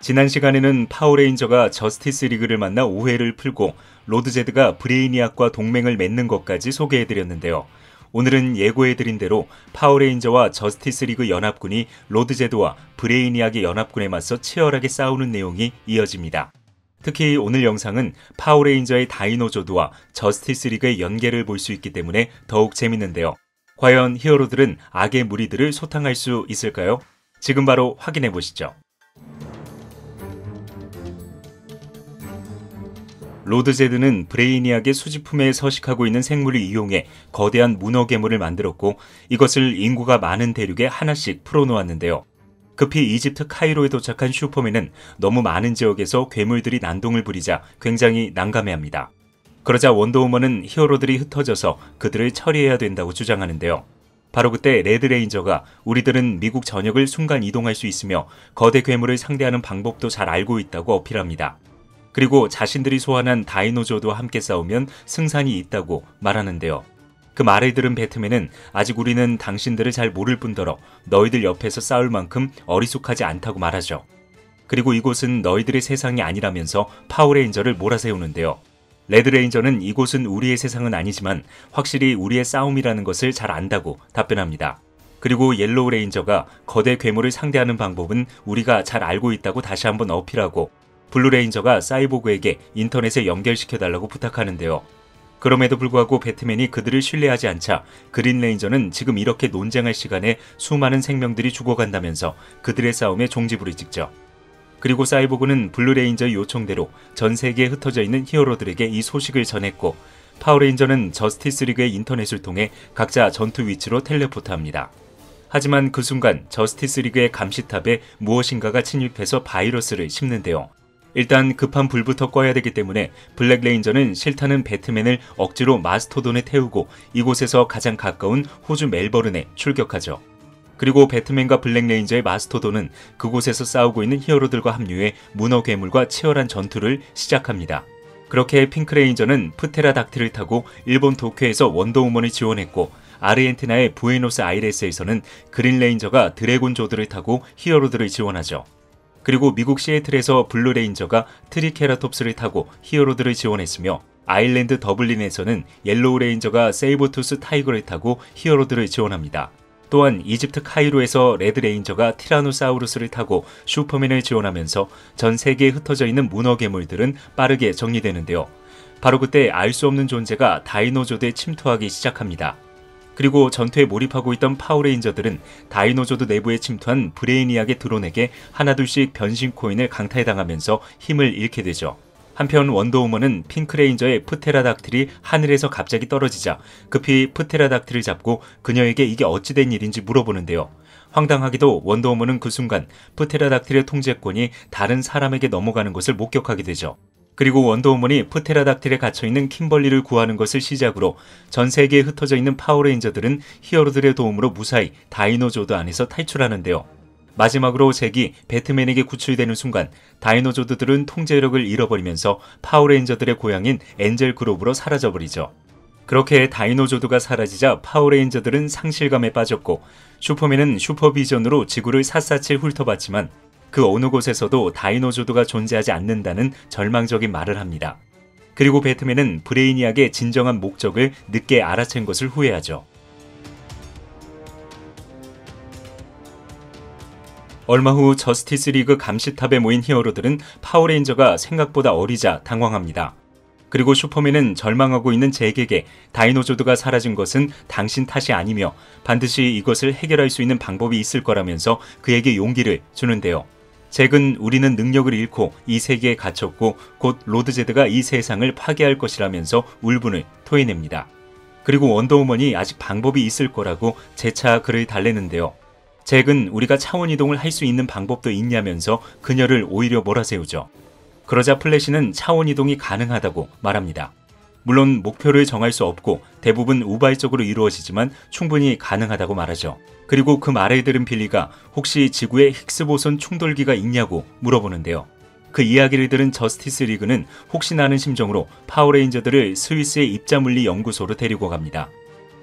지난 시간에는 파워레인저가 저스티스 리그를 만나 오해를 풀고 로드제드가 브레이니악과 동맹을 맺는 것까지 소개해드렸는데요. 오늘은 예고해드린 대로 파워레인저와 저스티스 리그 연합군이 로드제드와 브레이니악의 연합군에 맞서 치열하게 싸우는 내용이 이어집니다. 특히 오늘 영상은 파워레인저의 다이노조드와 저스티스 리그의 연계를 볼 수 있기 때문에 더욱 재밌는데요. 과연 히어로들은 악의 무리들을 소탕할 수 있을까요? 지금 바로 확인해 보시죠. 로드제드는 브레이니악의 수집품에 서식하고 있는 생물을 이용해 거대한 문어 괴물을 만들었고 이것을 인구가 많은 대륙에 하나씩 풀어놓았는데요. 급히 이집트 카이로에 도착한 슈퍼맨은 너무 많은 지역에서 괴물들이 난동을 부리자 굉장히 난감해합니다. 그러자 원더우먼은 히어로들이 흩어져서 그들을 처리해야 된다고 주장하는데요. 바로 그때 레드레인저가 우리들은 미국 전역을 순간 이동할 수 있으며 거대 괴물을 상대하는 방법도 잘 알고 있다고 어필합니다. 그리고 자신들이 소환한 다이노조드와 함께 싸우면 승산이 있다고 말하는데요. 그 말을 들은 배트맨은 아직 우리는 당신들을 잘 모를 뿐더러 너희들 옆에서 싸울 만큼 어리숙하지 않다고 말하죠. 그리고 이곳은 너희들의 세상이 아니라면서 파워레인저를 몰아세우는데요. 레드레인저는 이곳은 우리의 세상은 아니지만 확실히 우리의 싸움이라는 것을 잘 안다고 답변합니다. 그리고 옐로우 레인저가 거대 괴물을 상대하는 방법은 우리가 잘 알고 있다고 다시 한번 어필하고 블루레인저가 사이보그에게 인터넷에 연결시켜달라고 부탁하는데요. 그럼에도 불구하고 배트맨이 그들을 신뢰하지 않자 그린레인저는 지금 이렇게 논쟁할 시간에 수많은 생명들이 죽어간다면서 그들의 싸움에 종지부를 찍죠. 그리고 사이보그는 블루레인저의 요청대로 전 세계에 흩어져 있는 히어로들에게 이 소식을 전했고 파워레인저는 저스티스 리그의 인터넷을 통해 각자 전투 위치로 텔레포트합니다. 하지만 그 순간 저스티스 리그의 감시탑에 무엇인가가 침입해서 바이러스를 심는데요. 일단 급한 불부터 꺼야 되기 때문에 블랙레인저는 싫다는 배트맨을 억지로 마스토돈에 태우고 이곳에서 가장 가까운 호주 멜버른에 출격하죠. 그리고 배트맨과 블랙레인저의 마스토돈은 그곳에서 싸우고 있는 히어로들과 합류해 문어 괴물과 치열한 전투를 시작합니다. 그렇게 핑크레인저는 프테라닥틸을 타고 일본 도쿄에서 원더우먼을 지원했고 아르헨티나의 부에노스 아이레스에서는 그린레인저가 드래곤조드를 타고 히어로들을 지원하죠. 그리고 미국 시애틀에서 블루레인저가 트리케라톱스를 타고 히어로들을 지원했으며 아일랜드 더블린에서는 옐로우 레인저가 세이버투스 타이거를 타고 히어로들을 지원합니다. 또한 이집트 카이로에서 레드레인저가 티라노사우루스를 타고 슈퍼맨을 지원하면서 전 세계에 흩어져 있는 문어 괴물들은 빠르게 정리되는데요. 바로 그때 알 수 없는 존재가 다이노조드에 침투하기 시작합니다. 그리고 전투에 몰입하고 있던 파워레인저들은 다이노조드 내부에 침투한 브레이니악의 드론에게 하나둘씩 변신 코인을 강탈당하면서 힘을 잃게 되죠. 한편 원더우먼은 핑크레인저의 프테라닥틸이 하늘에서 갑자기 떨어지자 급히 프테라닥틸을 잡고 그녀에게 이게 어찌된 일인지 물어보는데요. 황당하게도 원더우먼은 그 순간 프테라닥틸의 통제권이 다른 사람에게 넘어가는 것을 목격하게 되죠. 그리고 원더우먼이 프테라닥틸에 갇혀있는 킴벌리를 구하는 것을 시작으로 전 세계에 흩어져 있는 파워레인저들은 히어로들의 도움으로 무사히 다이노조드 안에서 탈출하는데요. 마지막으로 잭이 배트맨에게 구출되는 순간 다이노조드들은 통제력을 잃어버리면서 파워레인저들의 고향인 엔젤 그로브로 사라져버리죠. 그렇게 다이노조드가 사라지자 파워레인저들은 상실감에 빠졌고 슈퍼맨은 슈퍼비전으로 지구를 샅샅이 훑어봤지만 그 어느 곳에서도 다이노조드가 존재하지 않는다는 절망적인 말을 합니다. 그리고 배트맨은 브레이니악의 진정한 목적을 늦게 알아챈 것을 후회하죠. 얼마 후 저스티스 리그 감시탑에 모인 히어로들은 파워레인저가 생각보다 어리자 당황합니다. 그리고 슈퍼맨은 절망하고 있는 잭에게 다이노조드가 사라진 것은 당신 탓이 아니며 반드시 이것을 해결할 수 있는 방법이 있을 거라면서 그에게 용기를 주는데요. 잭은 우리는 능력을 잃고 이 세계에 갇혔고 곧 로드제드가 이 세상을 파괴할 것이라면서 울분을 토해냅니다. 그리고 원더우먼이 아직 방법이 있을 거라고 재차 그를 달래는데요. 잭은 우리가 차원 이동을 할 수 있는 방법도 있냐면서 그녀를 오히려 몰아세우죠. 그러자 플래시는 차원 이동이 가능하다고 말합니다. 물론 목표를 정할 수 없고 대부분 우발적으로 이루어지지만 충분히 가능하다고 말하죠. 그리고 그 말을 들은 빌리가 혹시 지구에 힉스 보손 충돌기가 있냐고 물어보는데요. 그 이야기를 들은 저스티스 리그는 혹시나 하는 심정으로 파워레인저들을 스위스의 입자물리 연구소로 데리고 갑니다.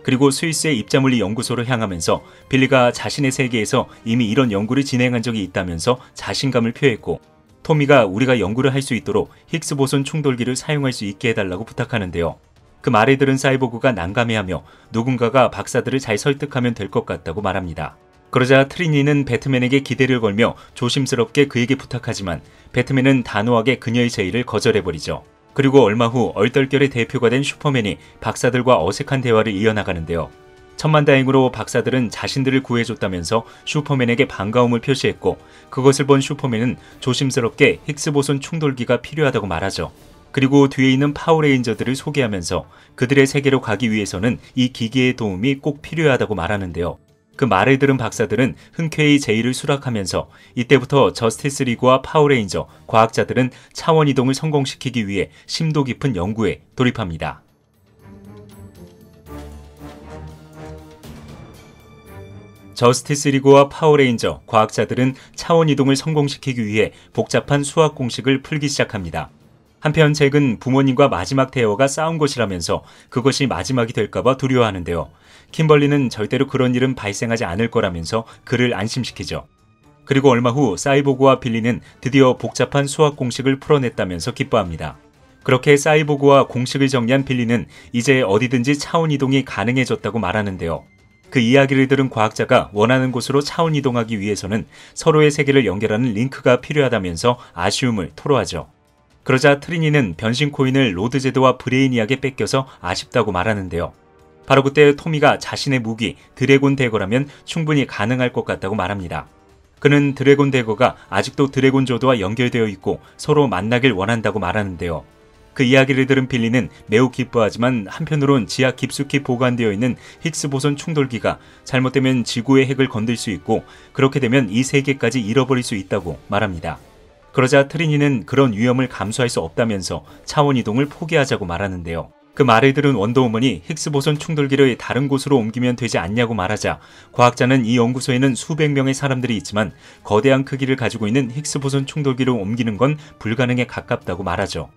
그리고 스위스의 입자물리 연구소로 향하면서 빌리가 자신의 세계에서 이미 이런 연구를 진행한 적이 있다면서 자신감을 표했고 토미가 우리가 연구를 할 수 있도록 힉스 보손 충돌기를 사용할 수 있게 해달라고 부탁하는데요. 그 말을 들은 사이보그가 난감해하며 누군가가 박사들을 잘 설득하면 될 것 같다고 말합니다. 그러자 트리니는 배트맨에게 기대를 걸며 조심스럽게 그에게 부탁하지만 배트맨은 단호하게 그녀의 제의를 거절해버리죠. 그리고 얼마 후 얼떨결에 대표가 된 슈퍼맨이 박사들과 어색한 대화를 이어나가는데요. 천만다행으로 박사들은 자신들을 구해줬다면서 슈퍼맨에게 반가움을 표시했고 그것을 본 슈퍼맨은 조심스럽게 힉스 보손 충돌기가 필요하다고 말하죠. 그리고 뒤에 있는 파워레인저들을 소개하면서 그들의 세계로 가기 위해서는 이 기계의 도움이 꼭 필요하다고 말하는데요. 그 말을 들은 박사들은 흔쾌히 제의를 수락하면서 이때부터 저스티스 리그와 파워레인저, 과학자들은 차원 이동을 성공시키기 위해 심도 깊은 연구에 돌입합니다. 저스티스 리그와 파워레인저, 과학자들은 차원 이동을 성공시키기 위해 복잡한 수학 공식을 풀기 시작합니다. 한편 잭은 부모님과 마지막 대화가 싸운 것이라면서 그것이 마지막이 될까봐 두려워하는데요. 킴벌리는 절대로 그런 일은 발생하지 않을 거라면서 그를 안심시키죠. 그리고 얼마 후 사이보그와 빌리는 드디어 복잡한 수학 공식을 풀어냈다면서 기뻐합니다. 그렇게 사이보그와 공식을 정리한 빌리는 이제 어디든지 차원 이동이 가능해졌다고 말하는데요. 그 이야기를 들은 과학자가 원하는 곳으로 차원 이동하기 위해서는 서로의 세계를 연결하는 링크가 필요하다면서 아쉬움을 토로하죠. 그러자 트리니는 변신 코인을 로드제드와 브레이니악에 뺏겨서 아쉽다고 말하는데요. 바로 그때 토미가 자신의 무기 드래곤 대거라면 충분히 가능할 것 같다고 말합니다. 그는 드래곤 대거가 아직도 드래곤 조드와 연결되어 있고 서로 만나길 원한다고 말하는데요. 그 이야기를 들은 빌리는 매우 기뻐하지만 한편으론 지하 깊숙이 보관되어 있는 힉스 보손 충돌기가 잘못되면 지구의 핵을 건들 수 있고 그렇게 되면 이 세계까지 잃어버릴 수 있다고 말합니다. 그러자 트리니는 그런 위험을 감수할 수 없다면서 차원 이동을 포기하자고 말하는데요. 그 말을 들은 원더우먼이 힉스 보손 충돌기를 다른 곳으로 옮기면 되지 않냐고 말하자 과학자는 이 연구소에는 수백 명의 사람들이 있지만 거대한 크기를 가지고 있는 힉스 보손 충돌기를 옮기는 건 불가능에 가깝다고 말하죠.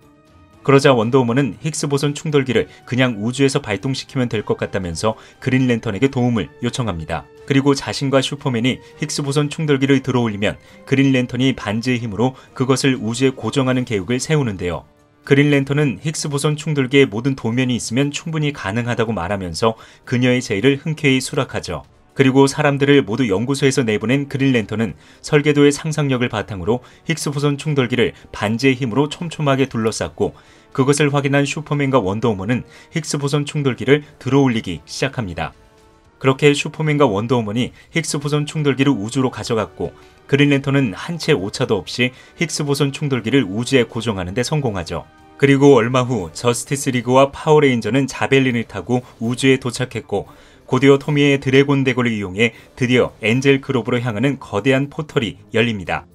그러자 원더우먼은 힉스 보손 충돌기를 그냥 우주에서 발동시키면 될 것 같다면서 그린랜턴에게 도움을 요청합니다. 그리고 자신과 슈퍼맨이 힉스 보손 충돌기를 들어올리면 그린랜턴이 반지의 힘으로 그것을 우주에 고정하는 계획을 세우는데요. 그린랜턴은 힉스 보손 충돌기의 모든 도면이 있으면 충분히 가능하다고 말하면서 그녀의 제의를 흔쾌히 수락하죠. 그리고 사람들을 모두 연구소에서 내보낸 그린랜턴은 설계도의 상상력을 바탕으로 힉스 보손 충돌기를 반지의 힘으로 촘촘하게 둘러쌌고 그것을 확인한 슈퍼맨과 원더우먼은 힉스 보손 충돌기를 들어올리기 시작합니다. 그렇게 슈퍼맨과 원더우먼이 힉스 보손 충돌기를 우주로 가져갔고 그린랜턴은 한 채 오차도 없이 힉스 보손 충돌기를 우주에 고정하는 데 성공하죠. 그리고 얼마 후 저스티스 리그와 파워레인저는 자벨린을 타고 우주에 도착했고 곧이어 토미의 드래곤 대거를 이용해 드디어 엔젤 그룹으로 향하는 거대한 포털이 열립니다.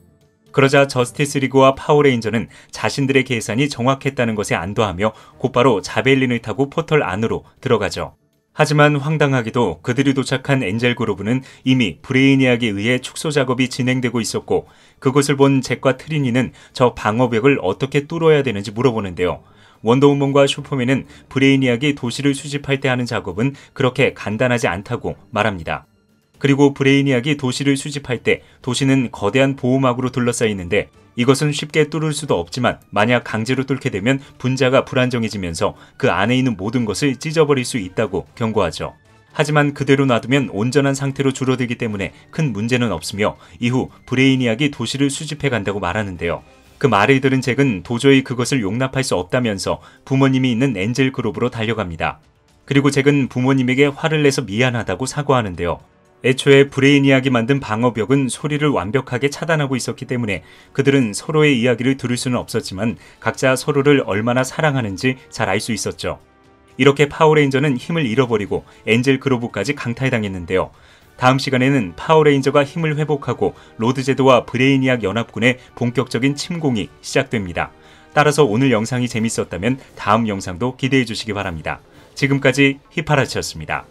그러자 저스티스 리그와 파워레인저는 자신들의 계산이 정확했다는 것에 안도하며 곧바로 자벨린을 타고 포털 안으로 들어가죠. 하지만 황당하게도 그들이 도착한 엔젤 그룹은 이미 브레이니악에 의해 축소 작업이 진행되고 있었고 그것을 본 잭과 트리니는 저 방어벽을 어떻게 뚫어야 되는지 물어보는데요. 원더우먼과 슈퍼맨은 브레이니악이 도시를 수집할 때 하는 작업은 그렇게 간단하지 않다고 말합니다. 그리고 브레이니악이 도시를 수집할 때 도시는 거대한 보호막으로 둘러싸여 있는데 이것은 쉽게 뚫을 수도 없지만 만약 강제로 뚫게 되면 분자가 불안정해지면서 그 안에 있는 모든 것을 찢어버릴 수 있다고 경고하죠. 하지만 그대로 놔두면 온전한 상태로 줄어들기 때문에 큰 문제는 없으며 이후 브레이니악이 도시를 수집해 간다고 말하는데요. 그 말을 들은 잭은 도저히 그것을 용납할 수 없다면서 부모님이 있는 엔젤 그룹으로 달려갑니다. 그리고 잭은 부모님에게 화를 내서 미안하다고 사과하는데요. 애초에 브레이니악이 만든 방어벽은 소리를 완벽하게 차단하고 있었기 때문에 그들은 서로의 이야기를 들을 수는 없었지만 각자 서로를 얼마나 사랑하는지 잘 알 수 있었죠. 이렇게 파워레인저는 힘을 잃어버리고 엔젤 그로브까지 강탈당했는데요. 다음 시간에는 파워레인저가 힘을 회복하고 로드제드와 브레이니악 연합군의 본격적인 침공이 시작됩니다. 따라서 오늘 영상이 재밌었다면 다음 영상도 기대해 주시기 바랍니다. 지금까지 히파라치였습니다.